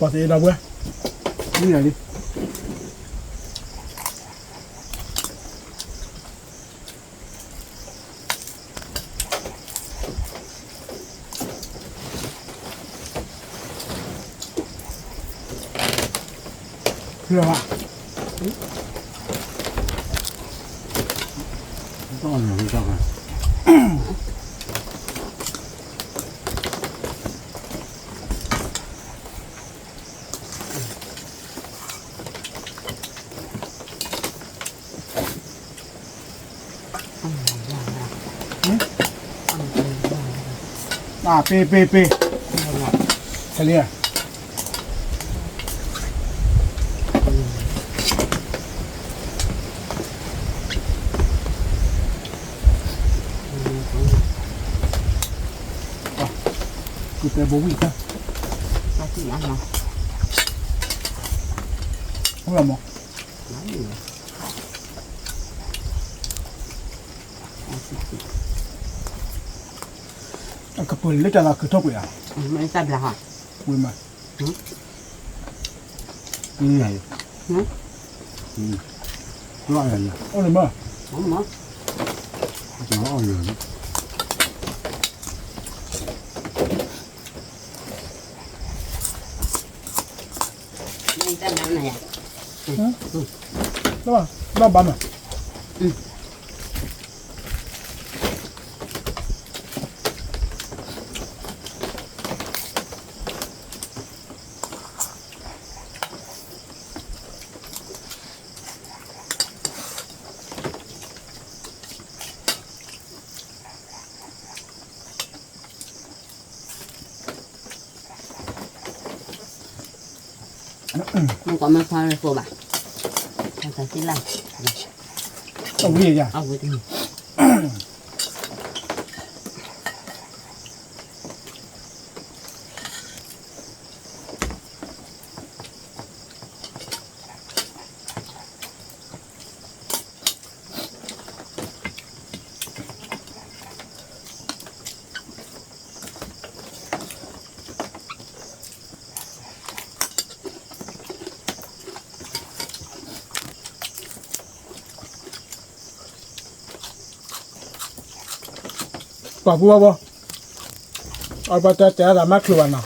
S1: พอสิเราเว้ยนี่ไหนดิเรื่องอะ
S3: ต้องอะไรไม่ต้องอ่ะ
S1: เปทะเลกูแต่บ่วิ่งนะพวกเราหมอกระปุกเล็กจังละคือทบเลยอ่ะ
S2: ไม่ทราบละค่ะ
S1: คุยมา
S3: นี่ไงร้อยอะไร
S1: เอาเลยมั้ย
S2: ผมมั้ง
S3: จะเอาอยู่
S2: ไม่ทราบแล้วไหนอ่ะ
S1: แล้วว่าเราบ้ามั้ย
S2: มันก็ไม่พอเลยกูบ่ะทำแต่ที่ไร
S1: เอาวิ่งจ้ะ
S2: เอาไปที่
S1: ปะบัวบ่เอาไปแต่ละมาคือวันน่ะ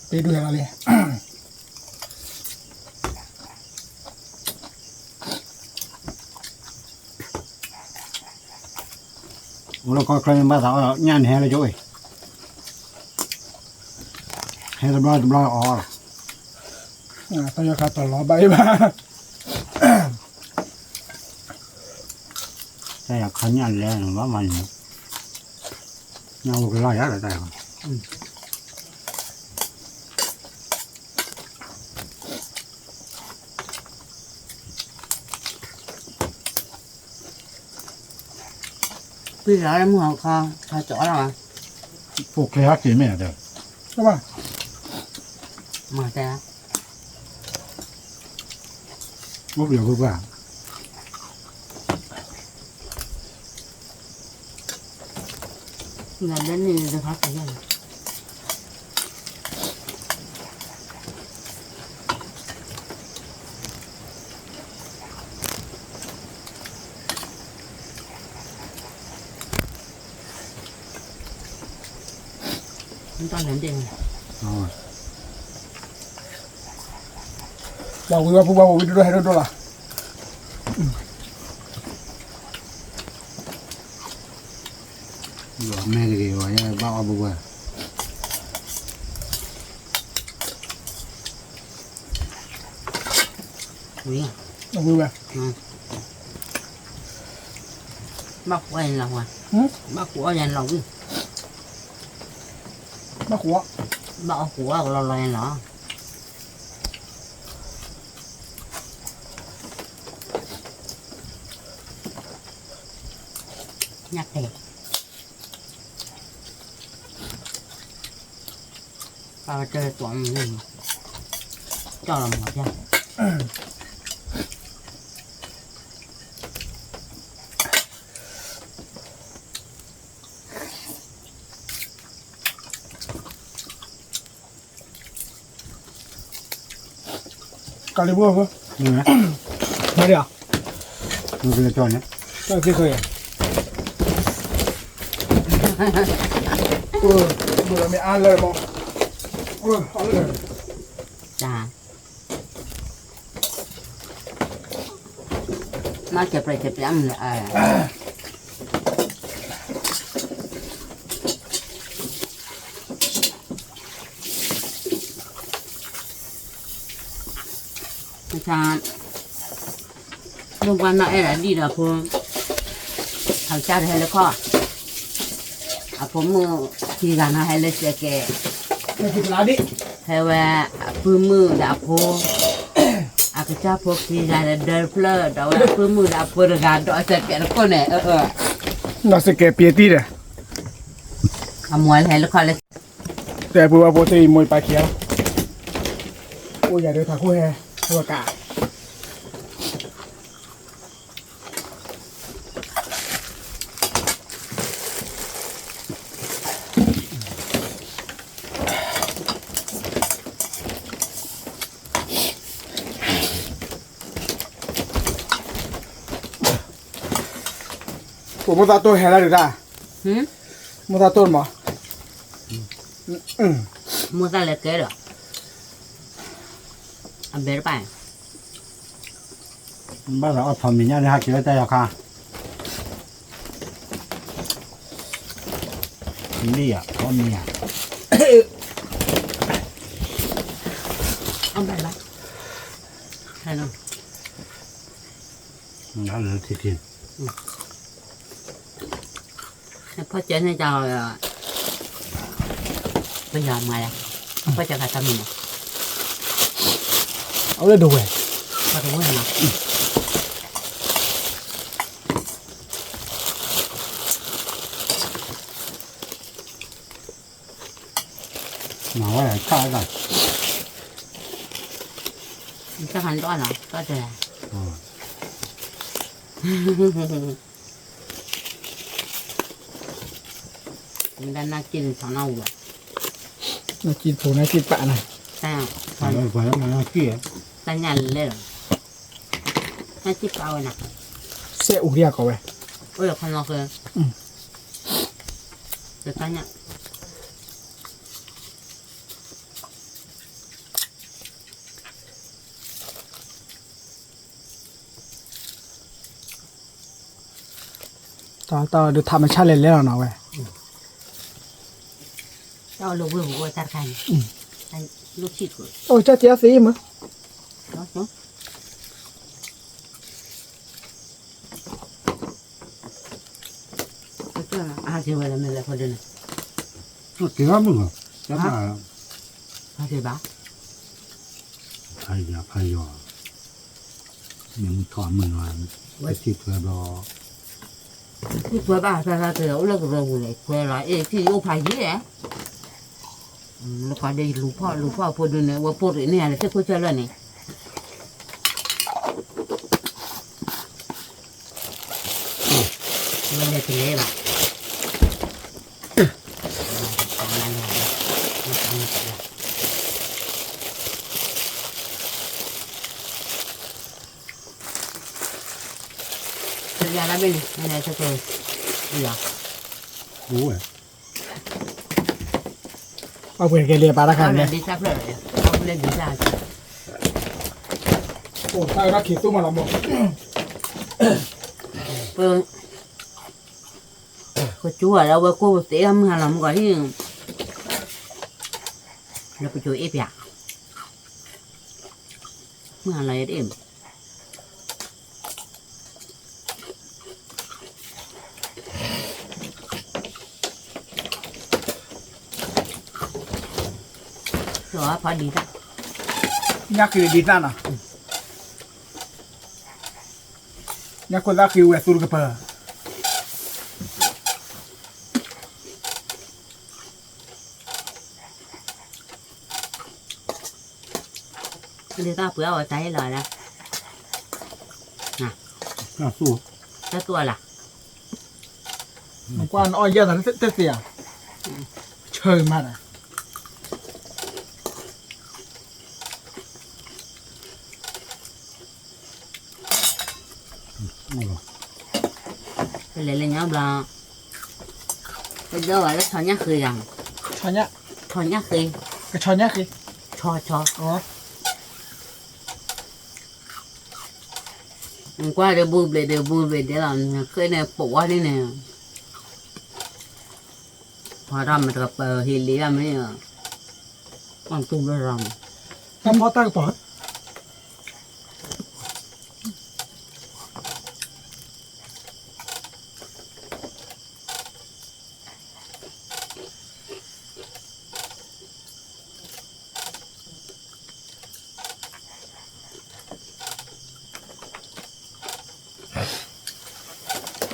S1: ไปดูอะไรเลย
S3: เราก็เคยมาถามงานแห่เลยจ้อยแห่ตบลาอ๋อ
S1: พยาคาตลอดใบบ้า
S3: แต่อยากขันยันแล้วว่ามันเงาก็ร้อยอะไรได้ครับ
S2: พี่เราได้มือของเขาเจาะเราอ่ะ
S3: พวกเคยฮักกี่แม่เด้อ
S1: ใช่ป่ะ
S2: มาแต่
S3: พวกเดียวพวกว่า
S2: เงินเล่นนี่จะพักไปยังมันตอนนั้นเด่น
S3: อ๋อ
S1: บอกวิว่าผู้บอกวิดูให้ดูล่ะ
S3: rồi mẹ cái rồi bao bù à
S2: วิ่ง
S1: บอกวิว่า
S2: mắc quen lòng à mắc của nhà lòng đi
S1: มาขัว
S2: bao của lo lo nó nhắc thiệt bao chơi tuần gì cho làm một ra
S1: กาลิบัวเหรอ
S3: นี่นะ
S1: มาเดี๋ยว
S3: มันเป็นจอนเนี่ย
S1: ก็เคยดูแล้วไม่อ่านเลยมั้งเอาเลย
S2: จ้ามาเก็บไปเก็บยังเลยอาจารย์ลงวันน่ะไอ้ละดีนะพงทำจ้าให้แล้วก็ผมมือที่กันให้เลยเสียแก
S1: ไม่ผิดลาดิ
S2: ให้ว่าพื้นมือดาพงอาจจะพวกที่กันเดินเพลิดแต่ว่าพื้นมือดาพงกันดอกเสียแกแล้วก็เนี่ย
S1: น่าสเกปเปียตีเลย
S2: ขโมยให้แล้วก็เลย
S1: แต่บัวโปรตีมวยปลาเขียวโอ้ยอย่าเดือดถักคู่แฮตัวกาผมมาตัดตัวแฮแล้วหรือได้มาตัดต้นมั้ง
S2: มูซาเล็กเกอร์อันเบอร์ไป
S3: บ้านเราเอาทำมีเนี่ยนะเกี่ยวกับค่ะนี่อ่ะเขามีอ่ะ
S2: เอาไปละใช่เนาะ
S3: นั่นเลยทีที
S2: พ่อเจ้าให้เจ้าไม่ยอมมาเลยพ่อจะกระทำยังไง
S1: เอาเลยดูเว้ย
S2: พ่อรู้ไหม
S3: มาว่าข้าวกัน
S2: จะหันตัวเหรอก็จะมันด้านหน้ากินสองหน้าหัว
S1: น่ากินผูน่ากินปะนะ
S2: แต่
S3: ไปแล้วมันเกี่ย
S2: แต่ยันเลยหรอน่าจิบเอาไว้นะ
S1: เสียอุเรียกเอาไว้
S2: โอ้ยคนเราคือเดี๋ยวตอนเนี้ย
S1: ต่อดูธรรมชาติเลยแล้วเนาะเว้ย
S2: เจ้าลูกเบื่อหัวตัดกันลูกชิดกู
S1: โอ้ยเจ้าเจี๊ยบสิมั้ง
S2: เนาะเนาะก็เชื่อว่าจะไม่ได้พอดีนะ
S3: เกี่ยวมึงเหรอจะมา
S2: เชื่อบ้า
S3: พายยาพายยอยังถอนมือมาไปติดเพื่อรอ
S2: ที่เพื่อบ้าถ้าเธอเอาเลิกเรื่องเลยเพื่ออะไรที่โอ้พายยี่แหละแล้วก็ได้ลูกพ่อพูดด้วยเนี่ยว่าพูดเนี่ยอะไรที่คุยเจอแล้วนี่มันเลยถึงเลยล่ะยาละเป็นอะไรสักตัวอยาก
S3: โอ้ย
S1: เอาเปลี่ยนเกลียปลาละกัน
S2: เอา
S1: เล
S2: เล่
S1: ย
S2: นดีซับเลยเอาเล่นดีซับ
S1: โอ้ใช่รักขีดตู้มาละหมด
S2: เพิ่งก็จั่วแล้วว่ากูเสียมึงหาลำก่อนที่แล้วไปช่วยเอฟอยากมึงอะไรเอ็มตัวพอดีจ้ะ
S1: ยักษ์คือดีนั่นน่ะยักษ์คนละคือเวสุลกระเปอ
S2: เดี๋ยวก็เปลือกเอาใจเลยนะ
S3: ก็สู้
S2: แล้วตัวล่ะ
S1: มันกว้างอ้อยเยอะแต่เสียเชยมากอ่ะ
S2: cái này là nhau là bây giờ là cho nhá khơi rằng
S1: ช้อนเนี้ย
S2: cho nhá khơi
S1: กระชอนเนี้ยคือ
S2: cho
S1: อ๋อ
S2: hôm qua đều bù về để làm cái này bổ qua đây nè hòa ra mà gặp thì lý làm ấy còn tung ra rồng
S1: น้ำพอตั้งปอด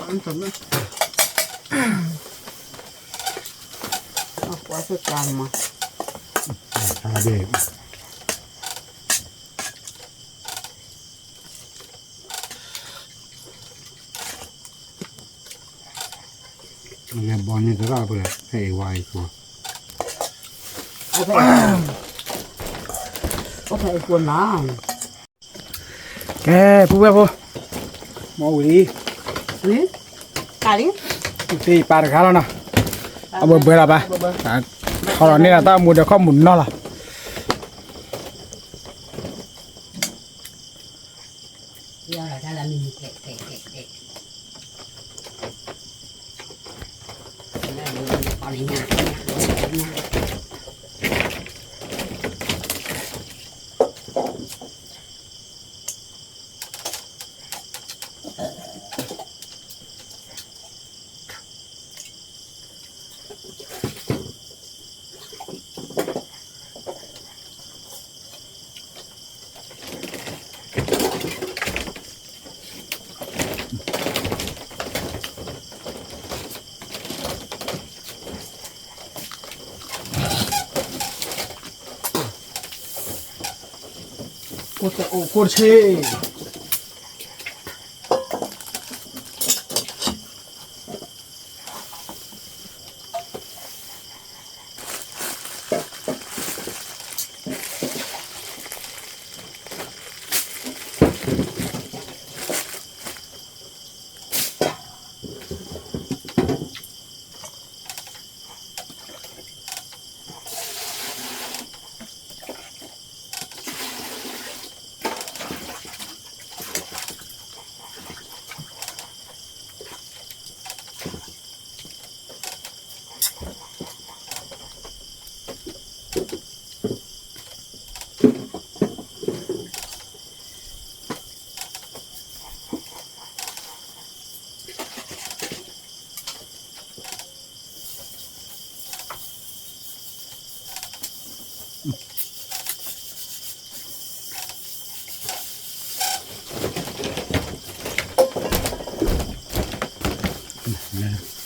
S2: ăn thử nữa quá sức làm mà
S3: ชาเด็กเรียนบอลนี่จะได้ไปให้ไวตัว
S2: có thể quần lá
S1: แกผู้แบบผู้มองดี
S2: đi cả đi
S1: ตีปลาตะขาแล้วนะเอาเบอร์ละปะเขาเราเนี่ยต้องมุดเดี๋ยวข้อมุนนอล่ะ
S2: giờ là ra là mình kẹt còn này nhà
S1: โอ้โคตรเช่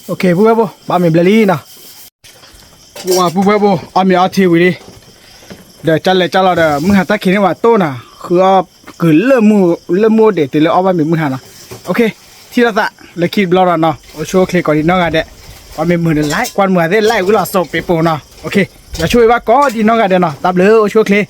S1: โอเคผู้แบบผู้ปลาเมบลลี่นะว่าผู้แบบผู้เอามีเอาทีวีดิเดี๋ยวจัดเลยจัดเราเดี๋ยวมึงหาตะเคียนว่าโตน่ะคือเอาคือเริ่มมูเด็ดแต่เลยเอาไปมีมึงหานะโอเคที่เราจะเลยคิดเราเนาะโอช่วยคลิกก่อนดีน้องกันเด้ว่ามีมือไล่กวนมือได้ไล่กุหลาบโซเปโปเนาะโอเคอย่าช่วยว่าก็ดีน้องกันเด้เนาะตับเลยโอช่วยคลิก